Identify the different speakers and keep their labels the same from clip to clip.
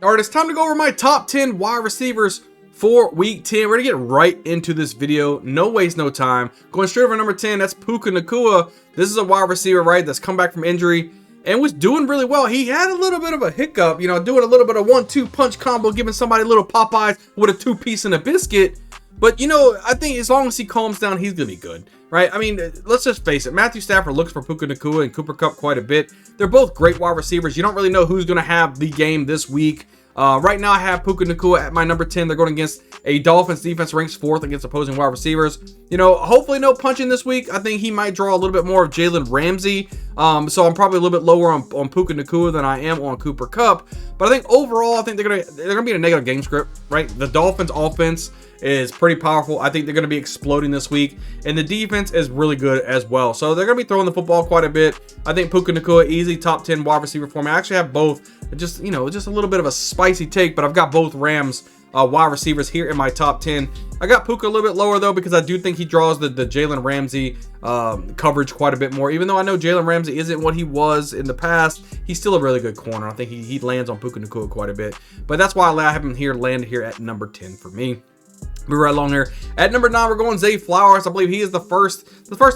Speaker 1: All right, it's time to go over my top 10 wide receivers for week 10. We're gonna get right into this video. No waste, no time. Going straight over number 10, that's Puka Nacua. This is a wide receiver, right, that's come back from injury and was doing really well. He had a little bit of a hiccup, you know, doing a little bit of 1-2 punch combo, giving somebody a little Popeyes with a 2-piece and a biscuit. But, you know, I think as long as he calms down, he's going to be good, right? I mean, let's just face it. Matthew Stafford looks for Puka Nacua and Cooper Kupp quite a bit. They're both great wide receivers. You don't really know who's going to have the game this week. Right now, I have Puka Nacua at my number 10. They're going against a Dolphins defense ranks 4th against opposing wide receivers. You know, hopefully no punching this week. I think he might draw a little bit more of Jalen Ramsey. So I'm probably a little bit lower on Puka Nacua than I am on Cooper Kupp. But I think overall, I think they're gonna be in a negative game script, right? The Dolphins offense is pretty powerful. I think they're going to be exploding this week, and the defense is really good as well. So they're going to be throwing the football quite a bit. I think Puka Nacua, easy top 10 wide receiver for me. I actually have both. Just, you know, just a little bit of a spicy take, but I've got both Rams wide receivers here in my top 10. I got Puka a little bit lower though, because I do think he draws the Jalen Ramsey coverage quite a bit more. Even though I know Jalen Ramsey isn't what he was in the past, he's still a really good corner. I think he lands on Puka Nacua quite a bit, but that's why I have him here landed here at number 10 for me. Move right along here. At number 9, we're going Zay Flowers. I believe he is the first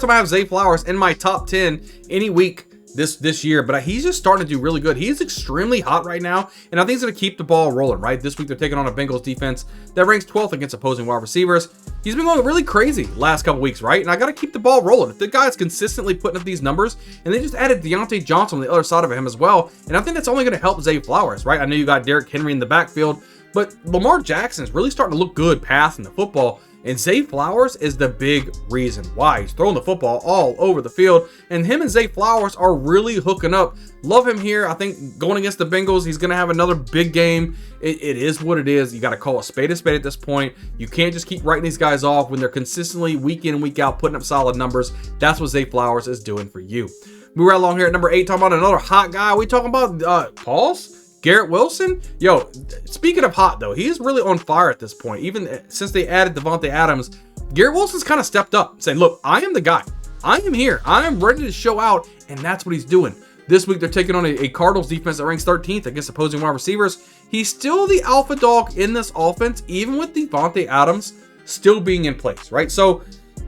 Speaker 1: time I have Zay Flowers in my top 10 any week this year, but he's just starting to do really good. He's extremely hot right now, and I think he's going to keep the ball rolling, right? This week they're taking on a Bengals defense that ranks 12th against opposing wide receivers. He's been going really crazy last couple weeks, right? And I got to keep the ball rolling. If the guy's consistently putting up these numbers, and they just added Deontay Johnson on the other side of him as well, and I think that's only going to help Zay Flowers, right? I know you got Derrick Henry in the backfield, but Lamar Jackson is really starting to look good passing the football, and Zay Flowers is the big reason why. He's throwing the football all over the field, and him and Zay Flowers are really hooking up. Love him here. I think going against the Bengals, he's going to have another big game. It is what it is. You got to call a spade at this point. You can't just keep writing these guys off when they're consistently week in and week out putting up solid numbers. That's what Zay Flowers is doing for you. Move right along here at number 8, talking about another hot guy. We talking about Pauls? Garrett Wilson? Yo, speaking of hot though, he's really on fire at this point. Even since they added Davante Adams, Garrett Wilson's kind of stepped up, saying, look, I am the guy. I am here. I am ready to show out, and that's what he's doing. This week, they're taking on a Cardinals defense that ranks 13th against opposing wide receivers. He's still the alpha dog in this offense, even with Davante Adams still being in place, right? So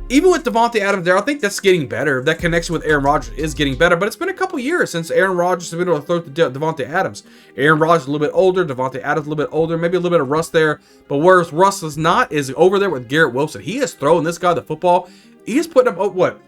Speaker 1: even with Davante Adams there, I think that's getting better. That connection with Aaron Rodgers is getting better, but it's been a couple years since Aaron Rodgers has been able to throw to Davante Adams. Aaron Rodgers a little bit older, Davante Adams a little bit older, maybe a little bit of rust there, but where Russ is not is over there with Garrett Wilson. He is throwing this guy the football. He is putting up, what?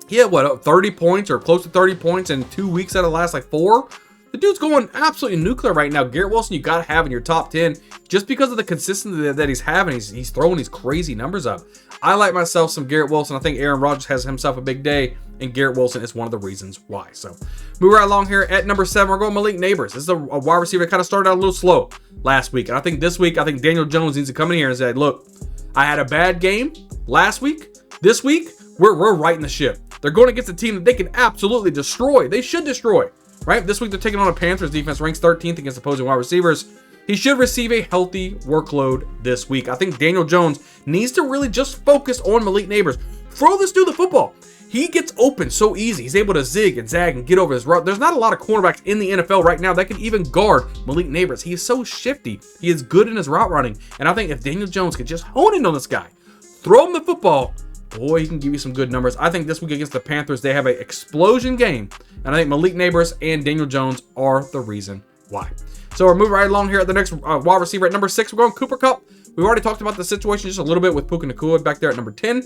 Speaker 1: He had, what, 30 points or close to 30 points in 2 weeks out of the last, like, 4? The dude's going absolutely nuclear right now. Garrett Wilson, you got to have in your top 10 just because of the consistency that he's having. He's throwing these crazy numbers up. I like myself some Garrett Wilson. I think Aaron Rodgers has himself a big day, and Garrett Wilson is one of the reasons why. So move right along here at number 7. We're going Malik Neighbors. This is a wide receiver that kind of started out a little slow last week. And I think this week, I think Daniel Jones needs to come in here and say, look, I had a bad game last week. This week, we're righting the ship. They're going against a team that they can absolutely destroy. They should destroy. Right? This week, they're taking on a Panthers defense ranks 13th against opposing wide receivers. He should receive a healthy workload this week. I think Daniel Jones needs to really just focus on Malik Neighbors. Throw this dude the football. He gets open so easy. He's able to zig and zag and get over his route. There's not a lot of cornerbacks in the NFL right now that can even guard Malik Neighbors. He is so shifty. He is good in his route running. And I think if Daniel Jones could just hone in on this guy, throw him the football, boy, he can give you some good numbers. I think this week against the Panthers, they have an explosion game. And I think Malik Neighbors and Daniel Jones are the reason why. So we're moving right along here at the next wide receiver at number 6. We're going Cooper Kupp. We've already talked about the situation just a little bit with Puka Nacua back there at number 10.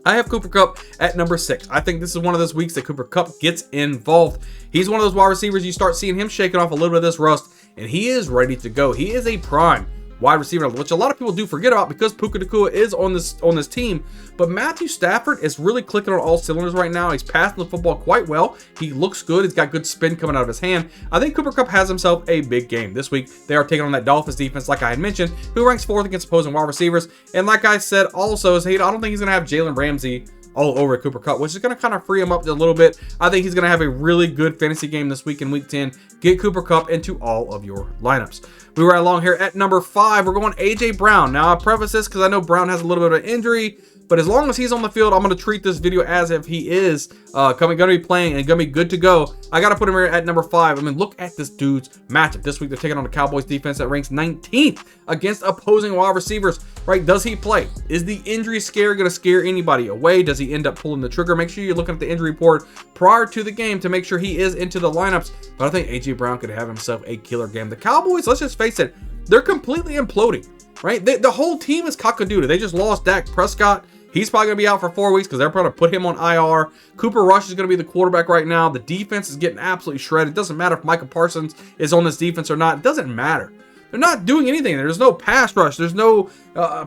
Speaker 1: I have Cooper Kupp at number 6. I think this is one of those weeks that Cooper Kupp gets involved. He's one of those wide receivers you start seeing him shaking off a little bit of this rust, and he is ready to go. He is a prime wide receiver, which a lot of people do forget about because Puka Nacua is on this team. But Matthew Stafford is really clicking on all cylinders right now. He's passing the football quite well. He looks good. He's got good spin coming out of his hand. I think Cooper Kupp has himself a big game. This week, they are taking on that Dolphins defense, like I had mentioned, who ranks 4th against opposing wide receivers. And like I said also, I don't think he's going to have Jalen Ramsey all over Cooper Kupp, which is going to kind of free him up a little bit. I think he's going to have a really good fantasy game this week in week 10. Get Cooper Kupp into all of your lineups. We were along here at number 5. We're going A.J. Brown. Now, I preface this because I know Brown has a little bit of an injury, But as long as he's on the field, I'm going to treat this video as if he is going to be playing and going to be good to go. I got to put him here at number 5. I mean, look at this dude's matchup. This week, they're taking on the Cowboys defense that ranks 19th against opposing wide receivers, right? Does he play? Is the injury scare going to scare anybody away? Does he end up pulling the trigger? Make sure you're looking at the injury report prior to the game to make sure he is into the lineups. But I think A.J. Brown could have himself a killer game. The Cowboys, let's just face it, they're completely imploding, right? The whole team is cockadoodle. They just lost Dak Prescott. He's probably going to be out for 4 weeks because they're probably going to put him on IR. Cooper Rush is going to be the quarterback right now. The defense is getting absolutely shredded. It doesn't matter if Micah Parsons is on this defense or not. It doesn't matter. They're not doing anything. There's no pass rush. There's no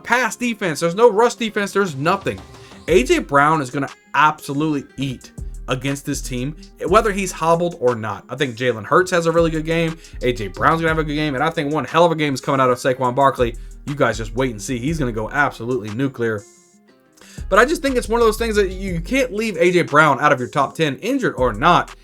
Speaker 1: pass defense. There's no rush defense. There's nothing. A.J. Brown is going to absolutely eat against this team, whether he's hobbled or not. I think Jalen Hurts has a really good game. A.J. Brown's going to have a good game. And I think one hell of a game is coming out of Saquon Barkley. You guys just wait and see. He's going to go absolutely nuclear. But I just think it's one of those things that you can't leave A.J. Brown out of your top 10, injured or not.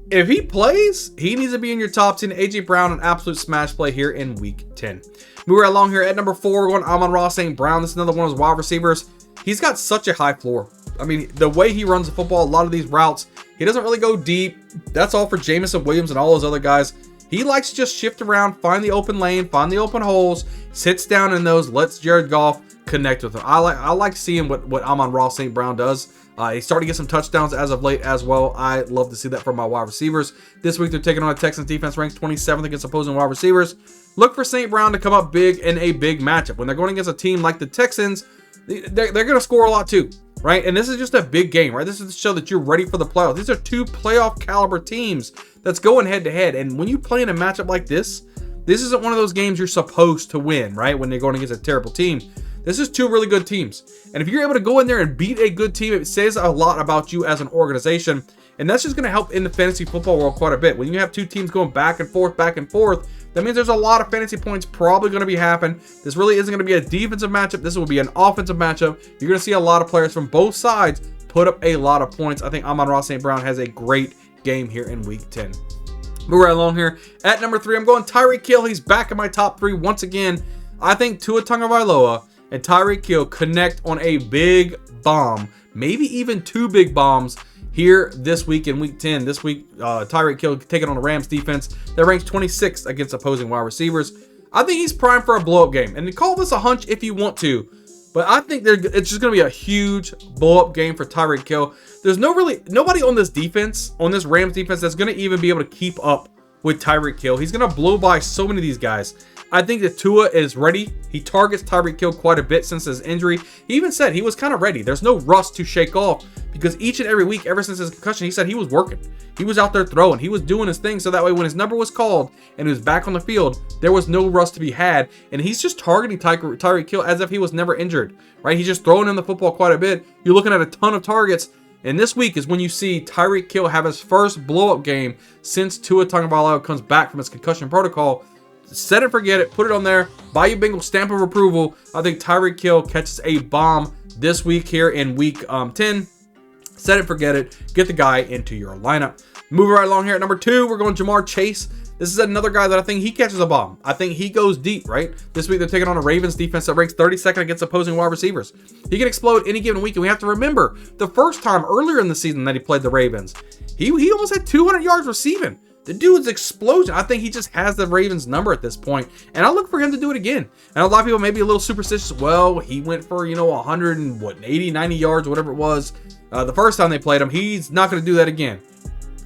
Speaker 1: If he plays, he needs to be in your top 10. A.J. Brown, an absolute smash play here in week 10. Moving right along here at number 4, we're going Amon-Ra St. Brown. This is another one of his wide receivers. He's got such a high floor. I mean, the way he runs the football, a lot of these routes, he doesn't really go deep. That's all for Jameson Williams and all those other guys. He likes to just shift around, find the open lane, find the open holes, sits down in those, lets Jared Goff connect with him. I like seeing what Amon-Ra St. Brown does. He's starting to get some touchdowns as of late as well. I love to see that from my wide receivers. This week, they're taking on a Texans defense ranked 27th against opposing wide receivers. Look for St. Brown to come up big in a big matchup. When they're going against a team like the Texans, they're going to score a lot too, right? And this is just a big game, right? This is to show that you're ready for the playoffs. These are 2 playoff caliber teams that's going head to head. And when you play in a matchup like this isn't one of those games you're supposed to win, right? When they're going against a terrible team. This is 2 really good teams. And if you're able to go in there and beat a good team, it says a lot about you as an organization. And that's just going to help in the fantasy football world quite a bit. When you have 2 teams going back and forth, that means there's a lot of fantasy points probably going to be happening. This really isn't going to be a defensive matchup. This will be an offensive matchup. You're going to see a lot of players from both sides put up a lot of points. I think Amon-Ra St. Brown has a great game here in week 10. Move right along here. At number 3, I'm going Tyreek Hill. He's back in my top 3 once again. I think Tua Tagovailoa and Tyreek Hill connect on a big bomb, maybe even 2 big bombs here this week in week 10. This week, Tyreek Hill taking on the Rams defense that ranks 26th against opposing wide receivers. I think he's primed for a blow-up game. And call this a hunch if you want to, but I think it's just going to be a huge blow-up game for Tyreek Hill. There's nobody on this defense, on this Rams defense, that's going to even be able to keep up with Tyreek Hill. He's going to blow by so many of these guys. I think that Tua is ready. He targets Tyreek Hill quite a bit since his injury. He even said he was kind of ready. There's no rust to shake off because each and every week, ever since his concussion, he said he was working. He was out there throwing. He was doing his thing so that way when his number was called and he was back on the field, there was no rust to be had. And he's just targeting Tyreek Hill as if he was never injured, right? He's just throwing in the football quite a bit. You're looking at a ton of targets. And this week is when you see Tyreek Hill have his first blow-up game since Tua Tagovailoa comes back from his concussion protocol. Set it, forget it, put it on there, Bayou Bengals stamp of approval. I think Tyreek Hill catches a bomb this week here in week 10. Set it, forget it, get the guy into your lineup. Moving right along here at number 2, we're going Jamar Chase. This is another guy that I think he catches a bomb. I think he goes deep, right? This week they're taking on a Ravens defense that ranks 32nd against opposing wide receivers. He can explode any given week, and we have to remember the first time earlier in the season that he played the Ravens, he almost had 200 yards receiving. The dude's explosion. I think he just has the Ravens number at this point, and I look for him to do it again. And a lot of people may be a little superstitious. Well, he went for 180, 90 yards, whatever it was, the first time they played him. He's not going to do that again.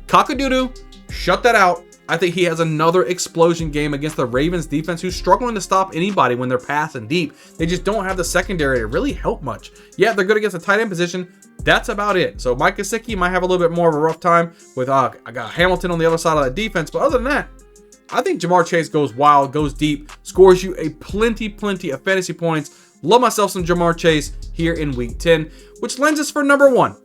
Speaker 1: Cock-a-doodle, shut that out. I think he has another explosion game against the Ravens defense, who's struggling to stop anybody when they're passing deep. They just don't have the secondary to really help much. Yeah, they're good against the tight end position. That's about it. So Mike Gesicki might have a little bit more of a rough time with I got Hamilton on the other side of that defense. But other than that, I think Jamar Chase goes wild, goes deep, scores you a plenty of fantasy points. Love myself some Jamar Chase here in week 10, which lends us for number 1.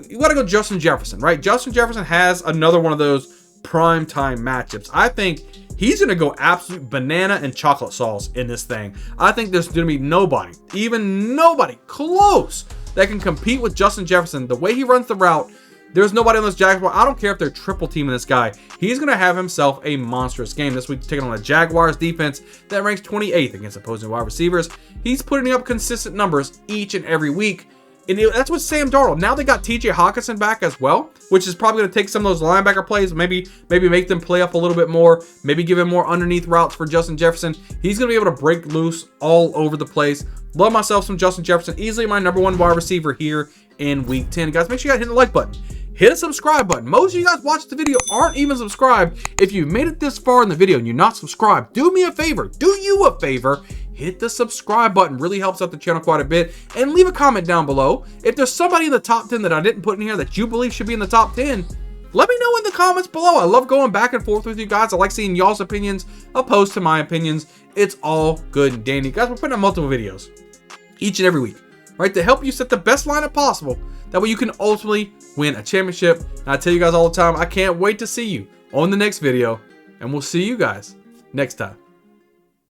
Speaker 1: You got to go Justin Jefferson, right? Justin Jefferson has another one of those prime time matchups. I think he's going to go absolute banana and chocolate sauce in this thing. I think there's going to be nobody, even nobody close, that can compete with Justin Jefferson. The way he runs the route, there's nobody on this Jaguars. I don't care if they're triple teaming this guy. He's going to have himself a monstrous game this week, taking on a Jaguars defense that ranks 28th against opposing wide receivers. He's putting up consistent numbers each and every week. And that's with Sam Darnold. Now they got TJ Hawkinson back as well, which is probably going to take some of those linebacker plays, maybe make them play up a little bit more, maybe give him more underneath routes for Justin Jefferson. He's going to be able to break loose all over the place. Love myself some Justin Jefferson. Easily my #1 wide receiver here in week 10. Guys, make sure you guys hit the like button. Hit a subscribe button. Most of you guys watching the video aren't even subscribed. If you made it this far in the video and you're not subscribed, do me a favor. Do you a favor. Hit the subscribe button. Really helps out the channel quite a bit. And leave a comment down below. If there's somebody in the top 10 that I didn't put in here that you believe should be in the top 10, let me know in the comments below. I love going back and forth with you guys. I like seeing y'all's opinions opposed to my opinions. It's all good and dandy. Guys, we're putting out multiple videos each and every week, right, to help you set the best lineup possible. That way you can ultimately win a championship. And I tell you guys all the time, I can't wait to see you on the next video. And we'll see you guys next time.